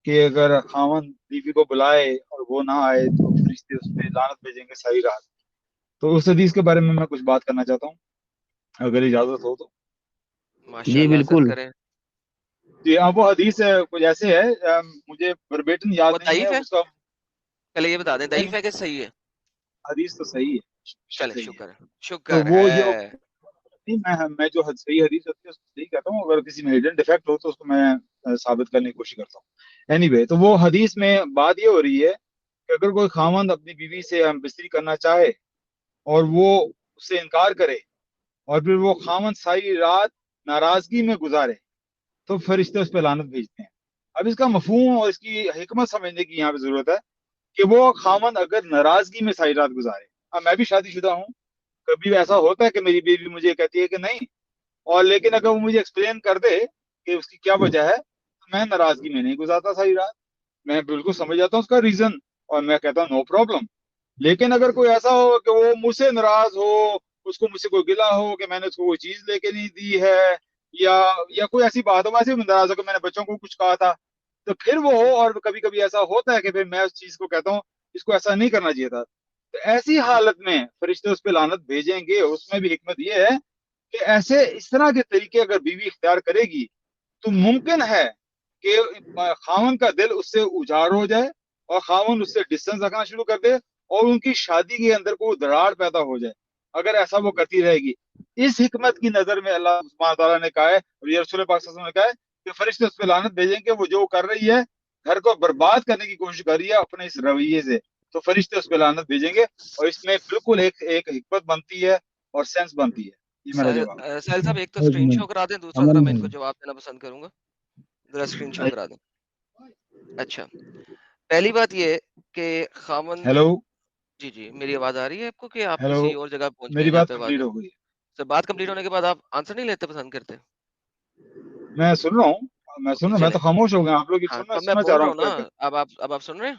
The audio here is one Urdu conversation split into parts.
کہ اگر خاوند بیوی کو بلائے اور وہ نہ آئے تو فرشتے اس پہ لعنت بھیجیں گے ساری رات. تو اس حدیث کے بارے میں کچھ بات کرنا چاہتا ہوں اگر اجازت ہو تو. ماشاء جی اللہ سر بالکل. کریں. جی ہاں، وہ حدیث کچھ ایسے ہے، مجھے وربیٹن یاد وہ نہیں ہے ضعیف ہے، اس کا. پہلے یہ بتا دیں نہیں، ضعیف ہے کہ صحیح ہے؟ حدیث تو صحیح ہے، چلیں صحیح ہے. شکر ہے، تو شکر وہ جو ہے. نہیں، میں جو صحیح حدیث ہوتی ہے اس کو صحیح کہتا ہوں، اگر کسی میں ہڈن ڈیفیکٹ ہو تو اس کو میں ثابت کرنے کی کوشش کرتا ہوں. اینی وے، تو وہ حدیث میں بات یہ ہو رہی ہے کہ اگر کوئی خاوند اپنی بیوی سے ہم بستری کرنا چاہے اور وہ اس سے انکار کرے اور پھر وہ خاوند ساری رات ناراضگی میں گزارے تو فرشتے اس پہ لعنت بھیجتے ہیں. اب اس کا مفہوم اور اس کی حکمت سمجھنے کی یہاں پہ ضرورت ہے کہ وہ خاوند اگر ناراضگی میں ساری رات گزارے. اب میں بھی شادی شدہ ہوں، کبھی ایسا ہوتا ہے کہ میری بیوی مجھے کہتی ہے کہ نہیں، اور لیکن اگر وہ مجھے ایکسپلین کر دے کہ اس کی کیا وجہ ہے تو میں ناراضگی میں نہیں گزارتا ساری رات. میں بالکل سمجھ جاتا ہوں اس کا ریزن اور میں کہتا ہوں نو پرابلم. لیکن اگر کوئی ایسا ہو کہ وہ مجھ سے ناراض ہو، اس کو مجھ سے کوئی گلا ہو کہ میں نے اس کو کوئی چیز لے کے نہیں دی ہے، یا کوئی ایسی بات ہو، ویسے بھی ناراض ہو کہ میں نے بچوں کو کچھ کہا تھا، تو پھر وہ ہو اور کبھی کبھی ایسا ہوتا ہے کہ پھر میں اس چیز کو کہتا ہوں اس کو ایسا نہیں کرنا چاہیے تھا، تو ایسی حالت میں فرشتے اس پہ لعنت بھیجیں گے. اس میں بھی حکمت یہ ہے کہ ایسے اس طرح کے طریقے اگر بیوی اختیار کرے گی تو ممکن ہے کہ خاوند کا دل اس سے اجاڑ ہو جائے اور خاوند اس سے ڈسٹینس رکھنا شروع کر دے اور ان کی شادی کے اندر کوئی دراڑ پیدا ہو جائے اگر ایسا وہ کرتی رہے گی. اس حکمت کی نظر میں اللہ سبحانہ تعالیٰ نے کہا ہے اور یہ رسول پاک صلی اللہ علیہ وسلم نے کہا ہے کہ فرشتے اس پہ لعنت بھیجیں گے وہ جو کر رہی ہے، گھر کو برباد کرنے کی کوشش کر رہی ہے اپنے اس رویے سے، تو فرشتے اس پہ لعنت بھیجیں گے. اور اس میں بالکل ایک حکمت بنتی ہے اور سینس بنتی ہے. یہ میرا جواب ہے. سہیل صاحب ایک تو حکم اسکرین میں شو کرا دیں، دوسرا ذرا عمل میں ان نہیں. کو جواب دینا پسند کروں گا، ذرا اسکرین شو کرا دیں. اچھا، پہلی بات یہ کہ خاوند، ہیلو جی جی میری آواز آ رہی ہے آپ کو کہ آپ ہیلو، کسی اور جگہ پہنچ گئے میری ہیں جہاں بات پہ آواز کمپلیٹ نہیں؟ ہو گئی. سر بات کمپلیٹ ہونے کے بعد آپ آنسر نہیں لیتے پسند کرتے؟ میں سن رہا ہوں، میں سن اوکے رہا ہوں، میں چلیں. تو خاموش ہو گیا، آپ لوگ ہاں سننا تو میں سننا چاہ بول رہا رہا ہوں ہوں کیا نا، کہ اب آپ سن رہے ہیں؟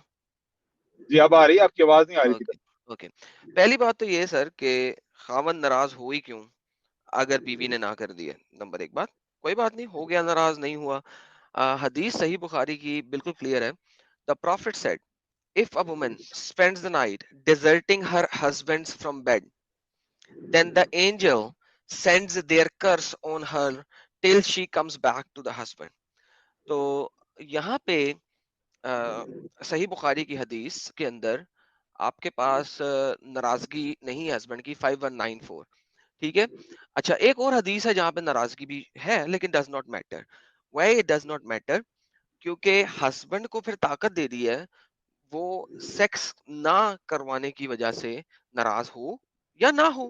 جی اب آ رہی ہے، آپ کی آواز نہیں آ رہی تھی. Okay okay. پہلی بات تو یہ سر کہ خاوند ناراض ہوئی کیوں اگر بیوی نے نہ کر دی ہے. نمبر ایک بات، کوئی بات نہیں، ہو گیا ناراض، نہیں ہوا. حدیث صحیح بخاری کی بالکل کلیئر ہے. The prophet said, if a woman spends the night deserting her husband from bed, then the angel sends their curse on her till she comes back to the husband. تو یہاں پہ صحیح بخاری کی حدیث کے اندر آپ کے پاس ناراضگی نہیں ہے ہسبینڈ کی 5194، ٹھیک ہے. اچھا ایک اور حدیث ہے جہاں پہ ناراضگی بھی ہے لیکن does not matter. Why it does not matter? کیونکہ ہسبینڈ کو پھر طاقت دے دی ہے وہ سیکس نہ کروانے کی وجہ سے ناراض ہو یا نہ ہو.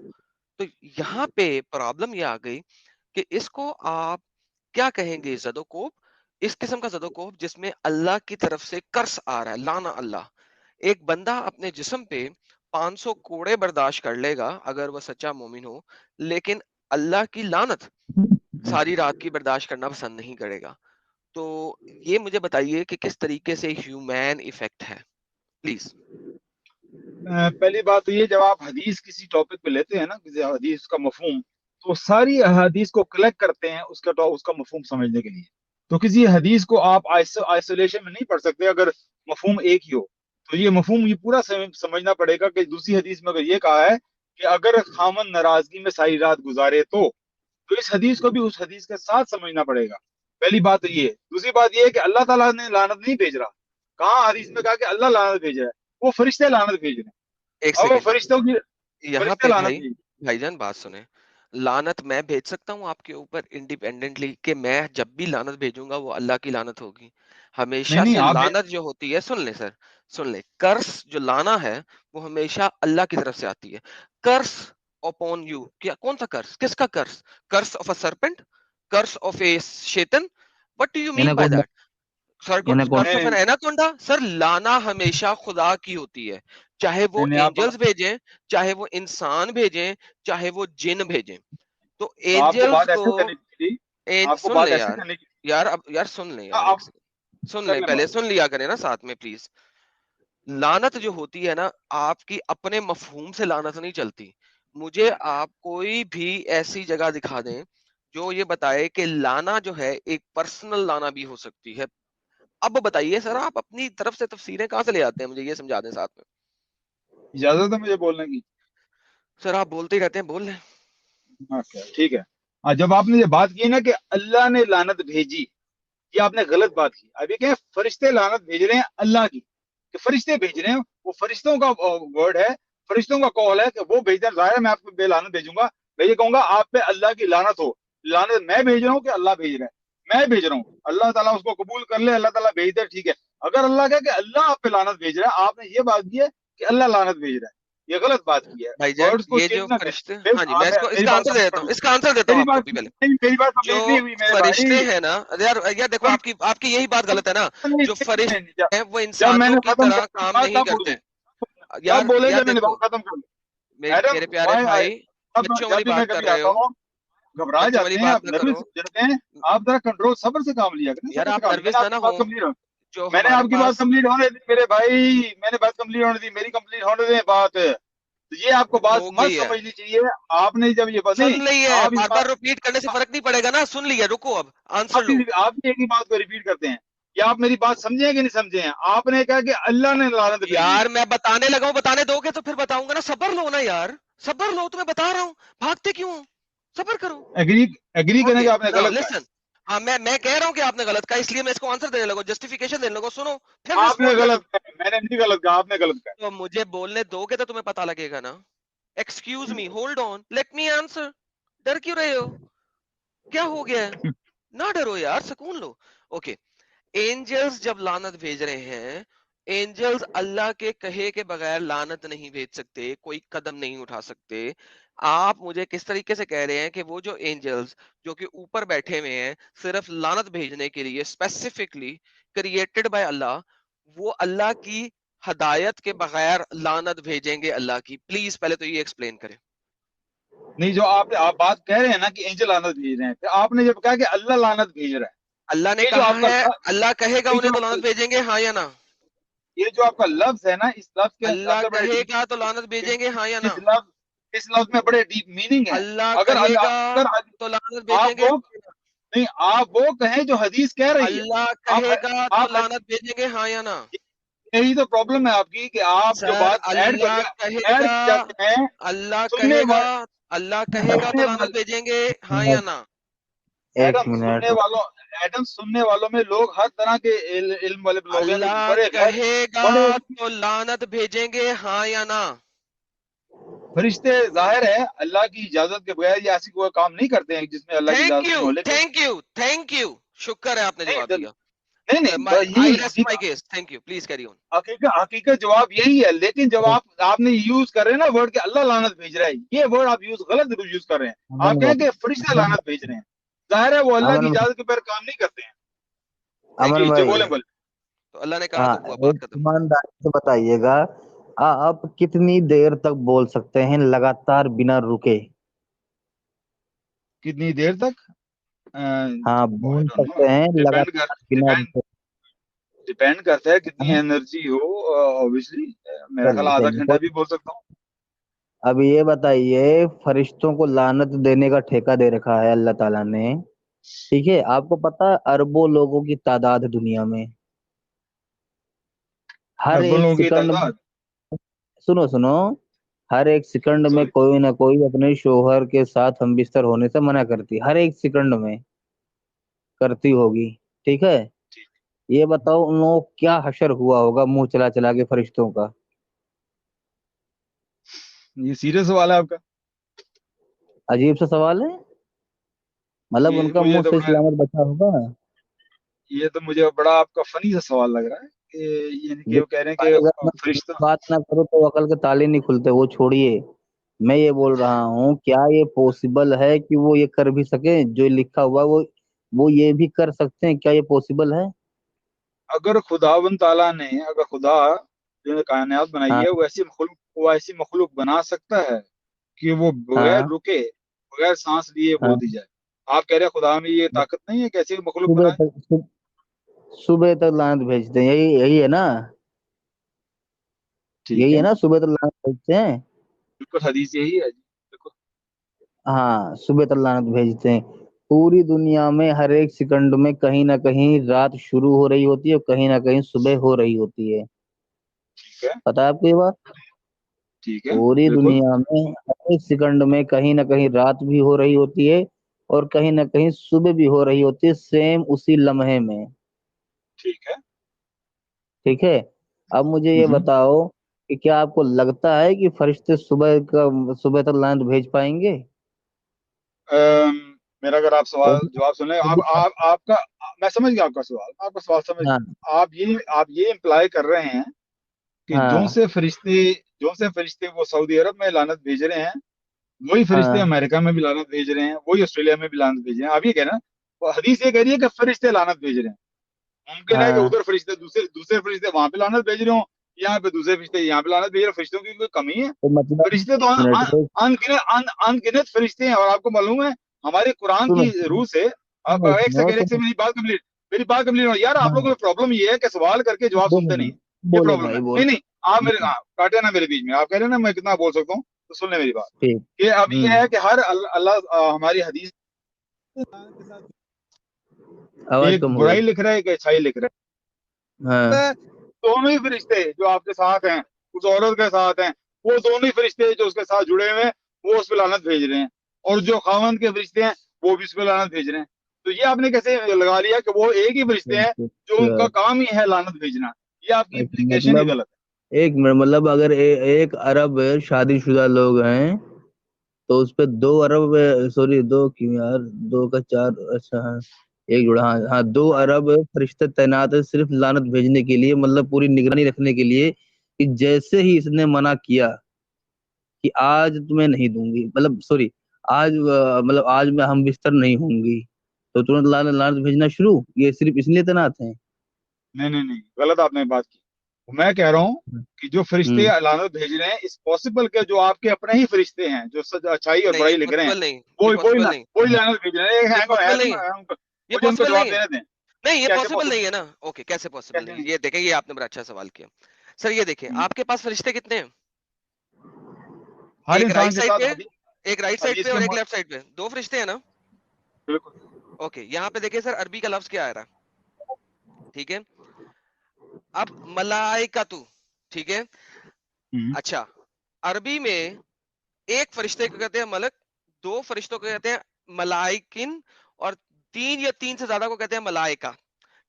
تو یہاں پہ پرابلم یہ آ گئی کہ اس کو آپ کیا کہیں گے؟ زدوکوب، اس قسم کا زدوکوب جس میں اللہ کی طرف سے کرس آ رہا ہے، لانا اللہ. ایک بندہ اپنے جسم پہ 500 کوڑے برداشت کر لے گا اگر وہ سچا مومن ہو، لیکن اللہ کی لعنت ساری رات کی برداشت کرنا پسند نہیں کرے گا. تو یہ مجھے بتائیے کہ کس طریقے سے ہیومن ایفیکٹ ہے پلیز. پہلی بات تو یہ، جب آپ حدیث کسی ٹاپک پہ لیتے ہیں نا، کسی حدیث کا مفہوم، تو ساری احادیث کو کلیکٹ کرتے ہیں اس کا مفہوم سمجھنے کے لیے. تو کسی حدیث کو آپ آئسولیشن میں نہیں پڑھ سکتے اگر مفہوم ایک ہی ہو. تو یہ مفہوم یہ پورا سمجھنا پڑے گا کہ دوسری حدیث میں اگر یہ کہا ہے کہ اگر خامن ناراضگی میں ساری رات گزارے تو اس حدیث کو بھی اس حدیث کے ساتھ سمجھنا پڑے گا. پہلی بات تو یہ. دوسری بات یہ ہے کہ اللہ تعالیٰ نے لعنت نہیں بھیج رہا. کہاں حدیث میں کہا کہ اللہ لعنت بھیج رہا ہے؟ وہ فرشتے لعنت بھیج رہے ہیں. ایک اور وہ سیکنڈ فرشتوں کی یہاں فرشتے پہ لعنت بھیج بھائی جان بات سنیں. لعنت میں بھیج سکتا ہوں آپ کے اوپر انڈیپینڈنٹلی کہ میں جب بھی لعنت بھیجوں گا وہ اللہ کی لعنت ہوگی نہیں ہمیشہ نہیں سے. آپ لعنت جو ہوتی ہے، سن لیں سر، سن لیں، کرس جو لانا ہے وہ ہمیشہ اللہ کی طرف سے آتی ہے. کرس اپون یو، کیا کون سا کرس؟ کس کا curse? Curse of a serpent, curse of a شیطن؟ What do you mean by anaconda. That? Sir curse anaconda. Of an anaconda? Sir لانا ہمیشہ خدا کی ہوتی ہے، چاہے وہ نہیں آپ اینجلز بھیجیں، چاہے وہ انسان بھیجیں، چاہے وہ جن بھیجیں. تو تو آپ کو اینجلز بات کو ایسے کرنی تھی. آپ کو سن بات لیں ایسے یار، کرنی تھی. یار اب یار سن لیں یار، آپ ایک سیکنڈ سن کر لیں، لیں پہلے بات. سن لیا کریں نا ساتھ میں پلیز. لعنت جو ہوتی ہے نا آپ کی اپنے مفہوم سے لعنت نہیں چلتی. مجھے آپ کوئی بھی ایسی جگہ دکھا دیں جو یہ بتائے کہ لانا جو ہے ایک پرسنل لانا بھی ہو سکتی ہے، اب بتائیے سر آپ اپنی طرف سے تفسیریں کہاں سے لے آتے ہیں, مجھے یہ سمجھا دیں ساتھ میں. اجازت ہے مجھے بولنے کی؟ سر آپ بولتے ہی رہتے ہیں, بول لیں. اچھا ٹھیک ہے. جب آپ نے یہ بات کی نا کہ اللہ نے لعنت بھیجی, یہ آپ نے غلط بات کی. ابھی کہ فرشتے لعنت بھیج رہے ہیں اللہ کی, کہ فرشتے بھیج رہے ہیں, وہ فرشتوں کا ورڈ ہے, فرشتوں کا قول ہے کہ وہ بھیج رہے ہیں. ظاہر ہے میں آپ کو بے لعنت بھیجوں گا, میں یہ کہوں گا آپ پہ اللہ کی لعنت ہو. لعنت میں بھیج رہا ہوں کہ اللہ بھیج رہا ہے؟ میں بھیج رہا ہوں. اللہ تعالیٰ اس کو قبول کر لے, اللہ تعالیٰ بھیج دے, ٹھیک ہے. اگر اللہ کہے کہ اللہ آپ پہ لعنت بھیج رہا ہے, آپ نے یہ بات کی ہے کہ اللہ لعنت بھیج رہا ہے, یہ غلط بات کی ہے. بھائی جان ورڈز کو یہ جو چینج نہ کریں. فرشتے, ہاں جی میں اس میری کا بات آنسر دے ختم دیتا کر ہوں, لوں. اس کا آنسر دیتا ہوں میری آپ کو بات بھی پہلے. میری بات جو کمپلیٹ نہیں ہوئی میرے فرشتے بھائی. ہیں نا یار دیکھو آپ کی یہی بات غلط ہے نا. جو فرشتے ہیں وہ جب میں انسانوں نے کی ختم طرح کر کام بات نہیں تب کرتے. بولوں, تب بولے یار جب میں نے دیکھو بات ختم کر لوں. ایڈم میرے پیارے وائی بھائی, بچوں جب والی بھی میں بات کر کبھی رہے آتا ہو, ہوں گھبرا بچوں والی جاتے ہیں, بات آپ نہ نروس کرو. ہو جاتے ہیں. آپ ذرا کنٹرول صبر سے کام لیا کریں, یار صبر سے آپ کام لیا. میں نے نروس نہ آپ کی ہو. بات کمپلیٹ جو میں نے ہمارے آپ کی بات پاس, کمپلیٹ ہونے دی میرے بھائی, میں نے بات کمپلیٹ ہونے دی, میری کمپلیٹ ہونے دیں بات. تو یہ آپ کو بات ہو مت گئی ہے, سمجھنی چاہیے. آپ نے جب یہ بات سن نہیں, لی ہے, آپ اس بار بار بات ریپیٹ کرنے سے فرق نہیں پڑے گا نا. سن لیا, رکو اب آنسر آپ لو. آپ بھی ایک ہی بات کو ریپیٹ کرتے ہیں. کیا آپ میری بات سمجھے ہیں کہ نہیں سمجھے ہیں؟ آپ نے کہا کہ اللہ نے لعنت بھیجی. یار میں بتانے لگا ہوں, بتانے دو گے تو پھر بتاؤں گا نا. صبر لو نا یار, صبر لو, تمہیں بتا رہا ہوں, بھاگتے کیوں ہو, صبر کرو. ایگری کریں اوکے کہ آپ نے ناؤ غلط کہا ہے. لسن. ہاں میں کہہ رہا ہوں کہ آپ نے غلط کہا, اس لیے میں اس کو آنسر دینے لگا, جسٹیفیکیشن دینے لگا. سنو پھر آپ نے رسپونڈ کرنا. غلط کہا, میں نے نہیں غلط کہا, آپ نے غلط کہا. تو مجھے بولنے دو گے تو تمہیں پتا لگے گا نا. Excuse me, hold on, let me answer. ڈر کیوں رہے ہو, کیا ہو گیا ہے؟ نہ ڈرو یار, سکون لو. اوکے, اینجلز جب لعنت بھیج رہے ہیں, اینجلز اللہ کے کہے کے بغیر لعنت نہیں بھیج سکتے, کوئی قدم نہیں اٹھا سکتے. آپ مجھے کس طریقے سے کہہ رہے ہیں کہ وہ جو اینجلز جو کہ اوپر بیٹھے ہوئے ہیں صرف لعنت بھیجنے کے لیے, اسپیسیفکلی کریٹڈ بائی اللہ, وہ اللہ کی ہدایت کے بغیر لعنت بھیجیں گے اللہ کی؟ پلیز پہلے تو یہ ایکسپلین کریں. نہیں, جو آپ بات کہہ رہے ہیں نا کہ اینجل لعنت بھیج رہے ہیں, پھر آپ نے جب کہا کہ اللہ لعنت بھیج رہا ہے, اللہ نے یہ جو کہا آپ کا ہے, اللہ کہے گا یہ جو انہیں تو لعنت بھیجیں گے, ہاں یا نہ؟ یہ جو آپ کا لفظ ہے نا, اس لفظ کے اللہ اندر بڑے کہے ڈیپ, گا تو لعنت بھیجیں گے, ہاں یا نہ؟ اس لفظ میں بڑے ڈیپ میننگ ہے. اللہ اگر کہے گا اگر تو لعنت بھیجیں آپ گے. وہ نہیں, آپ وہ کہیں جو حدیث کہہ رہی ہے. اللہ آپ کہے گا تو آپ لعنت بھیجیں گے, ہاں یا نہ؟ یہی تو پرابلم ہے آپ کی کہ آپ جو سر بات اللہ کہے ایڈ گا, کی جاتے ہیں. اللہ سننے کہے گا, والے اللہ کہے گا تو لعنت بھیجیں گے, ہاں یا نہ؟ ایک ایڈم منٹ سننے والوں میں لوگ ہر طرح کے علم والے لوگ ہیں, کچھ اللہ بڑے غیر کہے گا بڑے تو لعنت بھیجیں گے, ہاں یا نہ؟ فرشتے ظاہر ہے اللہ کی اجازت کے بغیر یہ ایسی کوئی کام نہیں کرتے ہیں جس میں اللہ کی تھینک اجازت یو نہیں ہو, لیکن تھینک یو تھینک یو, شکر ہے آپ نے جواب نہیں دیا. نہیں نہیں, آئی یہی rest my case, thank you, please carry on. حقیقت جواب یہی ہے. لیکن جب آپ نے یوز کر رہے ہیں نا ورڈ کہ اللہ لعنت بھیج رہا ہے, یہ ورڈ آپ غلط یوز کر رہے ہیں. آپ امن کہیں بھائی کہ فرشتے لعنت بھیج رہے ہیں, ظاہر ہے وہ اللہ کی امن اجازت کے بغیر کام نہیں کرتے ہیں. امن جی جو بھائی بولیں بولیں. تو اللہ نے کہا ہاں تو ہوا, ایک بات ختم. ایمانداری سے بتائیے گا آپ کتنی دیر تک بول سکتے ہیں لگاتار بنا رکے؟ کتنی دیر تک؟ ہاں بول سکتے ہیں لگاتار بنا رکے. ڈیپینڈ کرتا ہے کتنی ہاں، انرجی ہو. اوبیسلی میرا خیال چلیے آدھا چلیے گھنٹہ بھی بول سکتا ہوں. اب یہ بتائیے فرشتوں کو لعنت دینے کا ٹھیکہ دے رکھا ہے اللہ تعالیٰ نے, ٹھیک ہے؟ آپ کو پتا ہے اربوں لوگوں کی تعداد ہے دنیا میں, ہر اربوں ایک لوگوں کی سیکنڈ میں, تعداد. سنو ہر ایک سیکنڈ میں سوری. کوئی نہ کوئی اپنے شوہر کے ساتھ ہم بستر ہونے سے منع کرتی, ہر ایک سیکنڈ میں کرتی ہوگی, ٹھیک ہے؟ یہ بتاؤ ان لوگوں کو کیا حشر ہوا ہوگا منہ چلا چلا کے فرشتوں کا؟ یہ سیریس سوال ہے آپ کا. عجیب سا سوال ہے, مطلب ان یہ کا مجھے منہ تو سے بڑا سلامت بچا ہوگا. یہ تو مجھے بڑا آپ کا فنی سا سوال لگ رہا ہے کہ یعنی کہ وہ کہہ رہے ہیں کہ فرشتہ. بات نہ کرو تو عقل کے تالے نہیں کھلتے, وہ چھوڑیے. میں یہ بول رہا ہوں کیا یہ پوسیبل ہے کہ وہ یہ کر بھی سکیں جو لکھا ہوا وہ یہ بھی کر سکتے ہیں؟ کیا یہ پوسیبل ہے؟ اگر خداوند تعالیٰ نے, اگر خدا جو نے کائنات بنائی ہاں ہے وہ ایسی مخلوق بنا سکتا ہے کہ وہ بغیر ہاں رکے بغیر سانس لیے ہاں, بول دی جائے. آپ کہہ رہے ہیں خدا میں یہ طاقت نہیں ہے کہ ایسی مخلوق صبح بنائے؟ تک صبح تک لعنت بھیجتے ہیں, یہی ہے نا, ٹھیک یہی ہے, ہے نا, صبح تک لعنت بھیجتے ہیں. بالکل حدیث یہی ہے جی, بالکل. ہاں صبح تک لعنت بھیجتے ہیں. پوری دنیا میں ہر ایک سیکنڈ میں کہیں نہ کہیں رات شروع ہو رہی ہوتی ہے اور کہیں نہ کہیں صبح ہو رہی ہوتی ہے. ٹھیک ہے پتہ ہے آپ کو یہ بات؟ ٹھیک ہے پوری بالکل دنیا میں ہر ایک سیکنڈ میں کہیں نہ کہیں رات بھی ہو رہی ہوتی ہے اور کہیں نہ کہیں صبح بھی ہو رہی ہوتی ہے، سیم اسی لمحے میں. ٹھیک ہے. ٹھیک ہے. اب مجھے یہ ہوں بتاؤ کہ کیا آپ کو لگتا ہے کہ فرشتے صبح تک لعنت بھیج پائیں گے؟ میرا اگر آپ سوال جواب سن لیں آپ کا میں سمجھ گیا آپ کا سوال. آپ کا سوال سمجھ ہاں گیا. آپ یہ امپلائی کر رہے ہیں کہ ہاں جو سے فرشتے وہ سعودی عرب میں لعنت بھیج رہے ہیں وہی فرشتے ہاں امریکہ میں بھی لعنت بھیج رہے ہیں, وہی آسٹریلیا میں بھی لعنت بھیج رہے ہیں. آپ یہ کہہ رہے ہیں, حدیث یہ کہہ رہی ہے کہ فرشتے لعنت بھیج رہے ہیں. ممکن ہے کہ ہاں ادھر فرشتے دوسرے فرشتے وہاں پہ لعنت بھیج رہے ہوں, یہاں پہ دوسرے فرشتے یہاں پہ لعنت بھیج رہے ہیں. فرشتوں کی کوئی کمی ہے؟ تو مطلب فرشتے تو انگنت فرشتے ہیں. اور آپ کو معلوم ہے ہمارے قرآن سنو کی روح سے. آپ ایک سنو سیکنڈ میری بات کمپلیٹ ہو. یار آپ لوگوں کو پرابلم یہ ہے کہ سوال کر کے جواب بولو سنتے نہیں بھائی ہیں. یہ بولو پرابلم ہے. بھائی نہیں بولو. نہیں آپ میرے کاٹے نا میرے بیچ میں. آپ کہہ رہے ہیں نا میں کتنا بول سکتا ہوں, تو سن لیں میری بات. ٹھیک. کہ اب یہ ہے کہ ہر اللہ ہماری حدیث آواز ایک کم ہو رہی. برائی لکھ رہا ہے ایک اچھائی لکھ رہا ہاں ہے. دونوں ہی فرشتے جو آپ کے ساتھ ہیں اس عورت کے ساتھ ہیں, وہ دونوں ہی فرشتے جو اس کے ساتھ جڑے ہوئے ہیں وہ اس پہ لعنت بھیج رہے ہیں. اور جو خاوند کے فرشتے ہیں وہ بھی اس پہ لعنت بھیج رہے ہیں. تو یہ آپ نے کیسے لگا لیا کہ وہ ایک ہی فرشتے ہیں جو ان کا کام ہی ہے لعنت بھیجنا؟ یہ آپ کی امپلیکیشن ہی مطلب غلط ایک منٹ, مطلب اگر ایک ارب شادی شدہ لوگ ہیں تو اس پہ 2 ارب سوری 2 کیوں یار 2 کا 4 اچھا ہاں ایک جوڑا ہاں ہاں 2 ارب فرشتے تعینات ہیں صرف لعنت بھیجنے کے لیے, مطلب پوری نگرانی رکھنے کے لیے کہ جیسے ہی اس نے منع کیا کہ آج تمہیں نہیں دوں گی, مطلب سوری مطلب آج میں ہم بستر نہیں ہوں گی, تو ترنت لعنت بھیجنا شروع. یہ صرف اس لیے تعینات ہیں. نہیں غلط آپ نے بات کی. میں کہہ رہا ہوں کہ جو فرشتے ہوں لعنت بھیج رہے ہیں اس پاسبل کے جو آپ کے اپنے ہی فرشتے ہیں جو اچھائی اور نہیں, یہ برائی لکھ رہے ہیں پاسبل نہیں, یہ وہی پاسبل نہیں, وہی لعنت بھیج رہے یہ پاسبل نہیں ہے, ہیں. یہ مجھے ان کو پاسبل جواب نہیں ہے. دینے دیں. نہیں, یہ کیسے پاسبل پاسبل نہیں ہے نا. اوکے, کیسے پاسبل کیسے نہیں ہے؟ نہیں؟ یہ دیکھیں, یہ آپ نے بڑا اچھا سوال کیا سر. یہ دیکھیں آپ کے پاس فرشتے کتنے ہیں؟ ہر ایک رائٹ انسان کے سائڈ ساتھ پہ, ایک رائٹ سائڈ پہ حدیث اور ایک کے لیفٹ سائڈ پہ, 2 فرشتے ہیں نا. بالکل اوکے, یہاں پہ دیکھیں سر عربی کا لفظ کیا آ رہا ہے. ٹھیک ہے, اب ملائکتو, ٹھیک ہے. اچھا, عربی میں ایک فرشتے کو کہتے ہیں ملک, 2 فرشتوں کو کہتے ہیں ملائکن, اور 3 یا 3 سے زیادہ کو کہتے ہیں ملائکہ.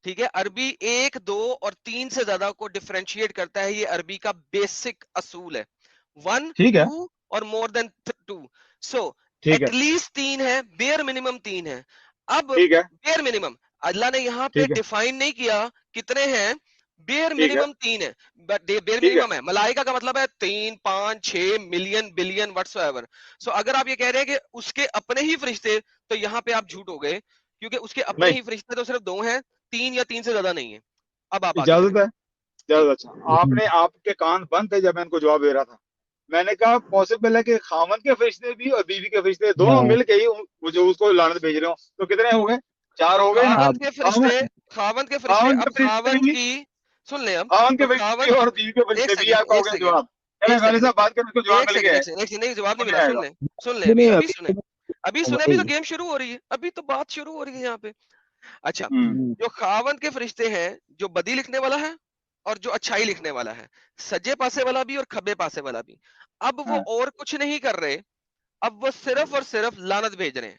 ٹھیک ہے, عربی 1, 2 اور 3 سے زیادہ کو ڈیفرینشیٹ کرتا ہے. یہ عربی کا بیسک اصول ہے. 1, ٹھیک ہے 2 اور مور دین 2. سو ٹھیک ہے ایٹ لیسٹ 3 ہے, بیئر منیمم 3 ہے. اب ٹھیک ہے بیئر منیمم اللہ نے یہاں پہ ٹھیک ہے ڈیفائن نہیں کیا کتنے ہیں. بیئر ٹھیک ہے منیمم 3 ہے. بیئر ٹھیک ہے منیمم ہے. ملائکہ کا مطلب ہے 3, 5, 6 ملین بلین وٹس ایور. سو اگر آپ یہ کہہ رہے ہیں کہ اس کے اپنے ہی فرشتے, تو یہاں پہ آپ جھوٹ ہو گئے, کیونکہ اس کے اپنے نہیں ہی فرشتے تو صرف 2 ہیں, 3 یا 3 سے زیادہ نہیں ہے. اب آپ آگے بڑھیں اجازت ہے جی. اچھا آپ کے کان بند تھے جب میں ان کو جواب دے رہا تھا. میں نے کہا پاسبل ہے کہ خاوند کے فرشتے بھی اور بیوی کے فرشتے دونوں ہاں مل کے ہی جو اس کو لعنت بھیج رہے ہوں. تو کتنے ہو گئے؟ 4 تو ہو گئے نا. آپ خاوند کے فرشتے, خاوند اب کے فرشتے خاوند بھی کی سن لیں. اب خاوند تو کے فرشتے خاوند, بھی اور بیوی کے ایک فرشتے بھی. سیکنڈ آپ کا ہو ایک گیا سیکنڈ جواب. ایک غالب سیکنڈ صاحب بات کرنے کو جواب ایک مل گیا ہے. سیکنڈ نہیں, جواب نہیں سمجھ ملا. آئے سن گا. لیں, سن لیں, نہیں ابھی سنیں, ابھی سنیں, ابھی بھائی. تو گیم شروع ہو رہی ہے, ابھی تو بات شروع ہو رہی ہے یہاں پہ. اچھا, ہوں جو خاوند کے فرشتے ہیں, جو بدی لکھنے والا ہے اور جو اچھائی لکھنے والا ہے, سجے پاسے والا بھی اور کھبے پاسے والا بھی, اب وہ ہاں اور کچھ نہیں کر رہے, اب وہ صرف اور صرف لعنت بھیج رہے ہیں.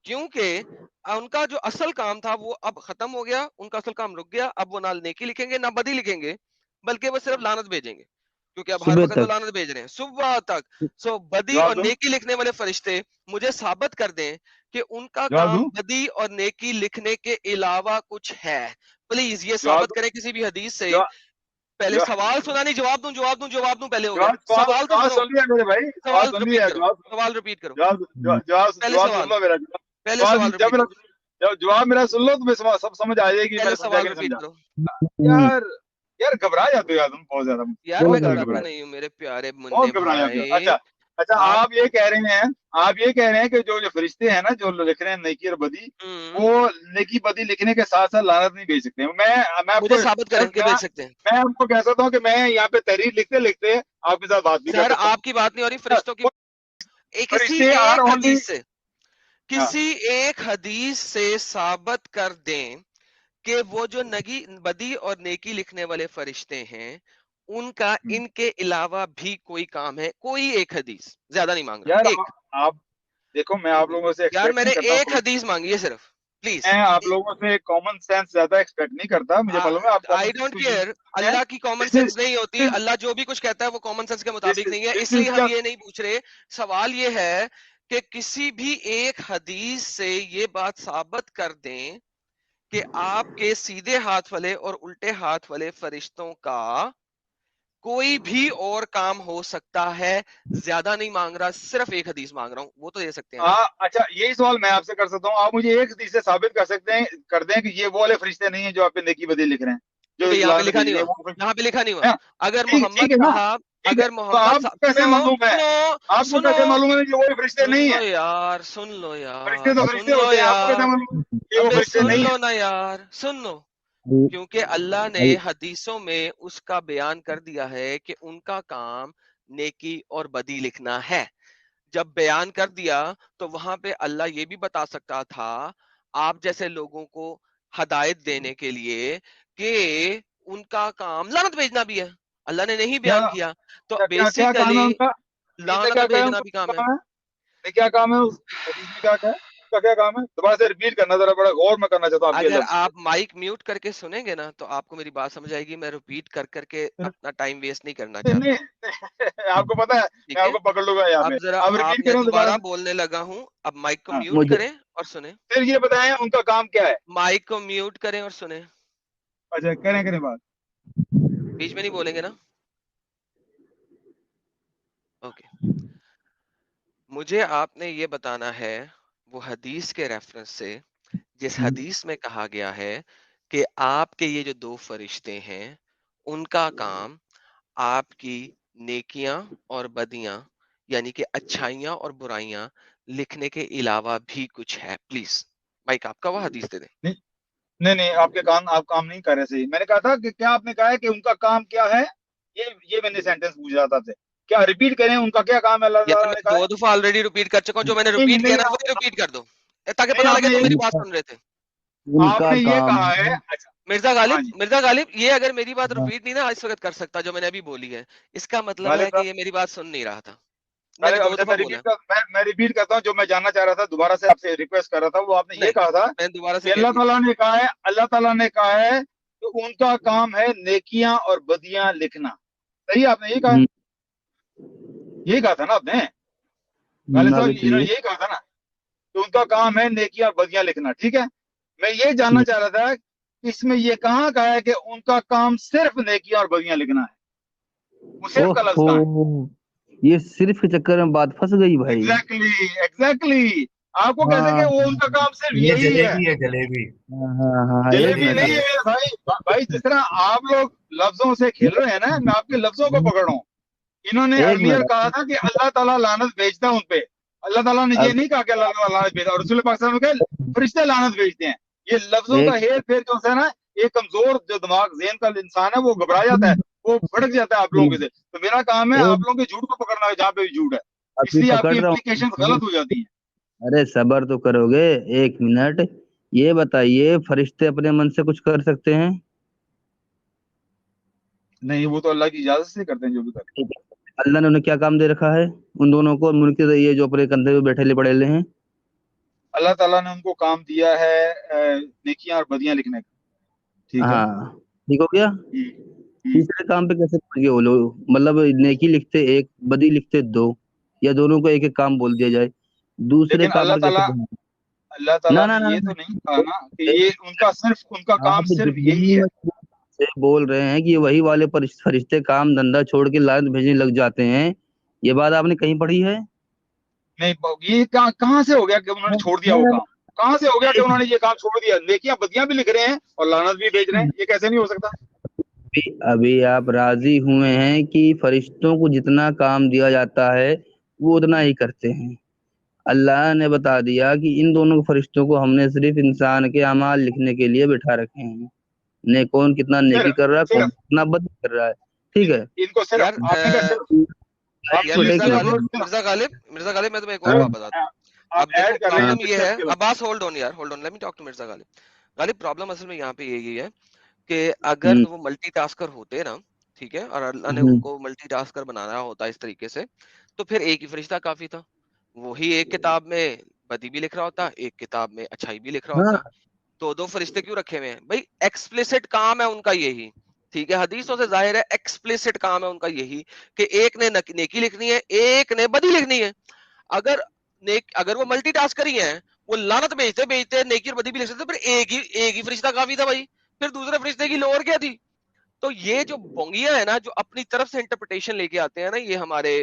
کیونکہ ان کا جو اصل کام تھا وہ اب ختم ہو گیا, ان کا اصل کام رک گیا. اب وہ نہ نیکی لکھیں گے نہ بدی لکھیں گے, بلکہ وہ صرف لعنت بھیجیں گے, کیونکہ اب ہر صبح وقت وہ تک لعنت بھیج رہے ہیں صبح تک. سو بدی جواب اور دوں نیکی لکھنے والے فرشتے مجھے ثابت کر دیں کہ ان کا جواب کام دوں بدی اور نیکی لکھنے کے علاوہ کچھ ہے. پلیز یہ جواب ثابت کریں کسی بھی حدیث سے. دوں پہلے سوال سنا نہیں, جواب دوں پہلے ہو گیا. جواب سوال سوال تو سوال سنو, سن لیا میرے بھائی. سوال سوال سن رپیٹ لیا. کرو, سوال رپیٹ کرو. پہلے جواب سن سوال, لو میرا. پہلے سوال رپیٹ کرو, جواب میرا سن لو تمہیں سب سمجھ آ جائے گی. میں پہلے نے سمجھا سوال کہ نہیں رپیٹ سمجھا. کرو. یار یار گھبرا جاتے ہو یار تم بہت زیادہ. یار بولو میں بہت زیادہ گھبراتا گھبرا نہیں ہوں میرے پیارے منے بہت گھبرا جاتے ہو. بھائی. اچھا آپ آپ یہ کہہ رہے ہیں کہ جو فرشتے ہیں نا جو لکھ رہے ہیں نیکی اور بدی, وہ نیکی بدی لکھنے کے ساتھ ساتھ لعنت نہیں بھیج سکتے. میں آپ مجھے کو ثابت کریں کہ بھیج سکتے ہیں. میں آپ کو کہہ سکتا ہوں کہ میں یہاں پہ تحریر لکھتے لکھتے آپ کے ساتھ بات بھی کر سر سکتا آپ کی بات نہیں ہو رہی, فرشتوں کی. ہوں. ایک فرشتے آر ایک اونلی حدیث سے کسی ایک حدیث سے ثابت کر دیں کہ وہ جو بدی اور نیکی لکھنے والے فرشتے ہیں ان کا ان کے علاوہ بھی کوئی کام ہے. کوئی ایک حدیث، زیادہ نہیں مانگ رہا. یار ایک آپ دیکھو، میں آپ لوگوں سے یار ایکسپیکٹ میں نے نہیں کرتا ایک ہوں، حدیث مانگی ہے صرف، پلیز. میں آپ لوگوں سے کامن سینس زیادہ ایکسپیکٹ نہیں کرتا. مجھے معلوم ہے آپ کامن آئی سینس ڈونٹ کو یوز کیئر. کرتے ہیں. اللہ کی کامن دس سینس از نہیں ہوتی. اللہ جو بھی کچھ کہتا ہے وہ کامن سینس کے مطابق نہیں ہے. اس لیے ہم یہ نہیں پوچھ رہے. سوال یہ ہے کہ کسی بھی ایک حدیث سے یہ بات ثابت کر دیں کہ آپ کے سیدھے ہاتھ والے اور الٹے ہاتھ والے فرشتوں کا کوئی بھی اور کام ہو سکتا ہے. زیادہ نہیں مانگ رہا، صرف ایک حدیث مانگ رہا ہوں. وہ تو دے سکتے ہیں نا. اچھا، یہی سوال میں آپ سے کر سکتا ہوں. آپ مجھے ایک حدیث سے ثابت کر سکتے ہیں، کر دیں کہ یہ وہ والے فرشتے نہیں ہیں جو آپ پہ نیکی بدی لکھ رہے ہیں، جو یہاں پہ اللہ نے لکھا نہیں بھیجنے ہیں ہوا. وہ یہاں پہ لکھا نہیں ہوا. ہیں؟ اگر ٹھیک محمد ہے نا، صاحب ٹھیک ہے. تو آپ کو کیسے سنو معلوم ہے؟ سنو آپ کو سنو کیسے معلوم ہے کہ وہ فرشتے سن نہیں لو ہیں؟ یار، سن لو فرشتے یار، تو سن فرشتے لو ہوتے ہیں، آپ کو کیسے یار. معلوم ہے کہ وہ ابے فرشتے سن نہیں لو ہیں؟ نا یار، سن لو. کیونکہ اللہ نے حدیثوں میں اس کا بیان کر دیا ہے کہ ان کا کام نیکی اور بدی لکھنا ہے. جب بیان کر دیا تو وہاں پہ اللہ یہ بھی بتا سکتا تھا آپ جیسے لوگوں کو ہدایت دینے کے لیے کہ ان کا کام لعنت بھیجنا بھی ہے. اللہ نے نہیں بیان کیا. تو کیا کام ہے بیسیکلی ان کا؟ حدیث میں لعنت کیا کہا ہے ان بھیجنا کا؟ بھی کام ہے. کیا کام ہے اس حدیث میں؟ کیا کہا ہے اس کا؟ کیا کام ہے؟ دوبارہ سے ریپیٹ کرنا ذرا، بڑا غور میں کرنا چاہتا ہوں آپ کے اگر لفظ. آپ مائک میوٹ کر کے سنیں گے نا تو آپ کو میری بات سمجھ آئے گی. میں ریپیٹ کر کے اپنا ٹائم ویسٹ نہیں کرنا چاہتا. نہیں آپ کو پتا ہے میں ٹھیک آپ ہے. کو پکڑ لوں گا یہاں اب پہ. ذرا آپ آپ ریپیٹ میں کریں دوبارہ دوبارہ سے. بولنے لگا ہوں. اب مائک کو ہاں، میوٹ مجھے کریں اور سنیں. پھر یہ بتائیں ان کا کام کیا ہے. مائک کو میوٹ کریں اور سنیں. اچھا کریں بات. بیچ میں نہیں بولیں گے نا. اوکے. مجھے آپ نے یہ بتانا ہے وہ حدیث کے ریفرنس سے جس حدیث میں کہا گیا ہے کہ آپ کے یہ جو دو فرشتے ہیں ان کا کام آپ کی نیکیاں اور بدیاں یعنی کہ اچھائیاں اور برائیاں لکھنے کے علاوہ بھی کچھ ہے. پلیز مائک آپ کا وہ حدیث دے دیں. نہیں آپ کام نہیں کر رہے صحیح. میں نے کہا تھا کہ کیا آپ نے کہا ہے کہ ان کا کام کیا ہے؟ یہ میں نے سینٹینس پوچھ رہا تھا آپ سے. کیا ریپیٹ کریں ان کا کیا کام ہے؟ اللہ یار تعالیٰ میں نے کہا ہے. 2 دفعہ آلریڈی ریپیٹ کر چکا ہوں. جو میں نے نہیں ریپیٹ کیا نہیں نا وہ ریپیٹ کر دو تاکہ نہیں پتہ آپ لگے نے تم میری بات سن رہے تھے. ان آپ کا نے یہ کام کہا ہے. اچھا ہاں جی مرزا غالب یہ اگر میری بات ریپیٹ نہیں نا اس وقت کر سکتا جو میں نے ابھی بولی ہے اس کا مطلب ہے غالب کہ صاحب، یہ میری بات سن نہیں رہا تھا. میں نے 2 دفعہ بولا. میں ریپیٹ کرتا ہوں جو میں جاننا چاہ رہا تھا. دوبارہ سے آپ سے ریکویسٹ کر رہا تھا. وہ آپ نے یہ نہیں کہا تھا میں دوبارہ سے کہ کہہ دیا. اللہ تعالیٰ نے کہا ہے کہ ان کا کام ہے نیکیاں اور بدیاں لکھنا. صحیح آپ نے یہی کہا تھا نا آپ نے. غالب صاحب آگے انہوں نے چلیے. یہی کہا تھا نا کہ ان کا کام ہے نیکیاں اور بدیاں لکھنا. ٹھیک ہے. میں یہ جاننا چاہ رہا تھا کہ اس میں یہ کہاں کہا ہے کہ ان کا کام صرف نیکیاں اور بدیاں لکھنا ہے؟ وہ صرف کا لفظ کہاں ہے؟ اوہو، یہ صرف کے چکر میں بات پھنس گئی بھائی. ایگزیکٹلی آپ کو کیسے کہ ہاں وہ ان کا کام صرف یہ یہی ہے؟ جلیبی ہے، جلیبی. ہاں ایک جلیبی منٹ. نہیں ہے میرے بھائی جس طرح آپ لوگ لفظوں سے کھیل رہے ہیں نا، میں آپ کے لفظوں کو پکڑ رہا ہوں. انہوں نے ایک ارلیئر منٹ. کہا تھا کہ اللہ تعالیٰ لعنت بھیجتا ہے ان پہ. اللہ تعالیٰ نے یہ اب نہیں کہا کہ اللہ تعالیٰ لعنت بھیجتا. اور رسول پاک صلی اللہ علیہ وسلم نے فرشتے لعنت بھیجتے ہیں. یہ لفظوں ایک کا ہیر پھیر جو ہے نا، ایک کمزور جو دماغ ذہن کا انسان ہے وہ گھبرا جاتا ہے، وہ بھڑک جاتا ہے آپ لوگوں سے. تو میرا کام ہے آپ ایک لوگوں کے جھوٹ کو پکڑنا ہے جہاں پہ بھی جھوٹ ہے. اس ابھی لیے آپ پکڑ کی رہا امپلیکیشن ہوں. غلط ہو جاتی ہیں. ارے صبر تو کرو گے. ایک منٹ. یہ بتائیے فرشتے اپنے من سے کچھ کر سکتے ہیں؟ نہیں، وہ تو اللہ کی اجازت سے کرتے ہیں جو بھی کرتے ہیں. اللہ نے انہیں کیا کام دے رکھا ہے ان دونوں کو؟ ملک کے یہ جو اپنے کندھے پہ بیٹھے لے پڑے لے ہیں. اللہ تعالیٰ نے ان کو کام دیا ہے نیکیاں اور بدیاں لکھنے کا. ٹھیک ہے. ہاں ٹھیک ہو گیا. ہم، ہم۔ تیسرے کام پہ کیسے پہنچ گئے وہ لوگ؟ مطلب نیکی لکھتے ایک، بدی لکھتے دو، یا دونوں کو ایک ایک کام بول دیا جائے. دوسرے لیکن کام پہ کیسے پہنچ گئے؟ اللہ نہ تعالیٰ نہ نے نہ یہ تو نہیں کہا نا کہ یہ ان کا کام آپ صرف جتنی یہی ہے. مضبوط سے بول رہے ہیں کہ وہی والے فرشتے کام دھندا چھوڑ کے لعنت بھیجنے لگ جاتے ہیں. یہ بات آپ نے کہیں پڑھی ہے؟ نہیں، یہ کہاں سے ہو گیا کہ انہوں نے چھوڑ دیا وہ کام؟ کہاں سے ہو گیا کہ انہوں نے یہ کام چھوڑ دیا؟ نیکیاں بدیاں بھی لکھ رہے ہیں اور لعنت بھی بھیج رہے ہیں. یہ کیسے نہیں ہو سکتا؟ ابھی آپ راضی ہوئے ہیں کہ فرشتوں کو جتنا کام دیا جاتا ہے وہ اتنا ہی کرتے ہیں. اللہ نے بتا دیا کہ ان دونوں فرشتوں کو ہم نے صرف انسان کے اعمال لکھنے کے لیے بٹھا رکھے ہیں. کون کتنا نیکی کر رہا ہے، کون صرف کتنا بد کر رہا ہے. ٹھیک ہے. ان کو یار صرف آپ نے کہا صرف آپ یار ایک چیز منٹ. مرزا غالب میں تمہیں ایک اور صرف بات بتاتا ہوں. اب دیکھو ایڈ کر رہے ہیں پرابلم یہ ہے، کے بعد. عباس ہولڈ آن یار، hold on, let me talk to Mirza Ghalib. Ghalib problem اصل میں یہاں پہ یہی ہے کہ اگر وہ ملٹی ٹاسکر ہوتے نا، ٹھیک ہے، اور اللہ نے ان کو ملٹی ٹاسکر بنانا ہوتا اس طریقے سے، تو پھر ایک ہی فرشتہ کافی تھا، وہی ایک کتاب میں بدی بھی لکھ رہا ہوتا، ایک کتاب میں اچھائی بھی لکھ رہا ہوتا۔ تو دو فرشتے کیوں رکھے ہوئے ہیں بھائی؟ ایکسپلیسٹ کام ہے ان کا یہی، ٹھیک ہے، حدیثوں سے ظاہر ہے ایکسپلیسٹ کام ہے ان کا یہی کہ ایک نے نیکی لکھنی ہے، ایک نے بدی لکھنی ہے۔ اگر وہ ملٹی ٹاسکر ہی ہیں، وہ لعنت بھیجتے نیکی اور بدی بھی لکھ سکتے، پھر ایک ہی فرشتہ کافی تھا بھائی، پھر دوسرے فرشتے کی لوڑ کیا تھی؟ تو یہ جو بونگیاں ہے نا، جو اپنی طرف سے انٹرپریٹیشن لے کے آتے ہیں نا، یہ ہمارے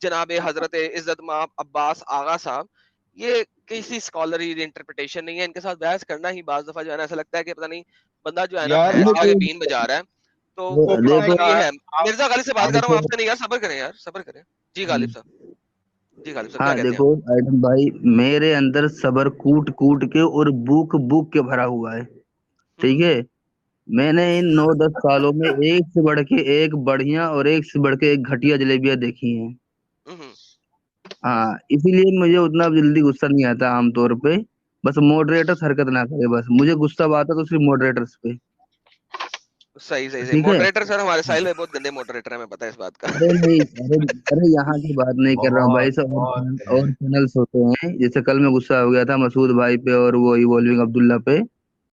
جناب حضرت عزت مآب عباس آغا صاحب، یہ کسی اسکالری انٹرپریٹیشن نہیں ہے، ان کے ساتھ بحث کرنا ہی بعض دفعہ جو ہے نا ایسا لگتا ہے کہ پتہ نہیں بندہ جو ہے نا یار بھینس آپ کے بین بجا رہا ہے۔ تو کو پتہ دیکھو کیا یہ ہے ہے، آپ مرزا غالب سے بات کر رہا ہوں آپ سے نہیں یار، صبر کریں یار، صبر کریں۔ جی غالب صاحب، جی غالب صاحب کیا ہاں کہتے ہیں دیکھو ایڈم بھائی، میرے اندر صبر کوٹ کوٹ کے اور بوک بوک کے بھرا ہوا ہے، آپ؟ ٹھیک ہے۔ میں نے ان 9-10 سالوں میں ایک سے بڑھ کے ایک بڑھیا اور ایک سے بڑھ کے ایک گھٹیا جلیبیاں دیکھی ہیں۔ ہاں اسی لیے مجھے اتنا جلدی غصہ نہیں آتا عام طور پہ، بس ماڈریٹرس حرکت نہ کرے، بس مجھے غصہ آتا تو صرف ماڈریٹرس پہ، صحیح صحیح صحیح ٹھیک ہے۔ ماڈریٹر سر ہمارے ساحل بھائی بہت گندے ماڈریٹر ہیں، ہمیں پتہ ہے اس بات کا۔ ارے نہیں، ارے یہاں کی بات نہیں کر رہا ہوں بھائی صاحب، اور چینلس ہوتے ہیں، جیسے کل میں غصہ ہو گیا تھا مسعود بھائی پہ اور وہ ایوالونگ عبداللہ پہ،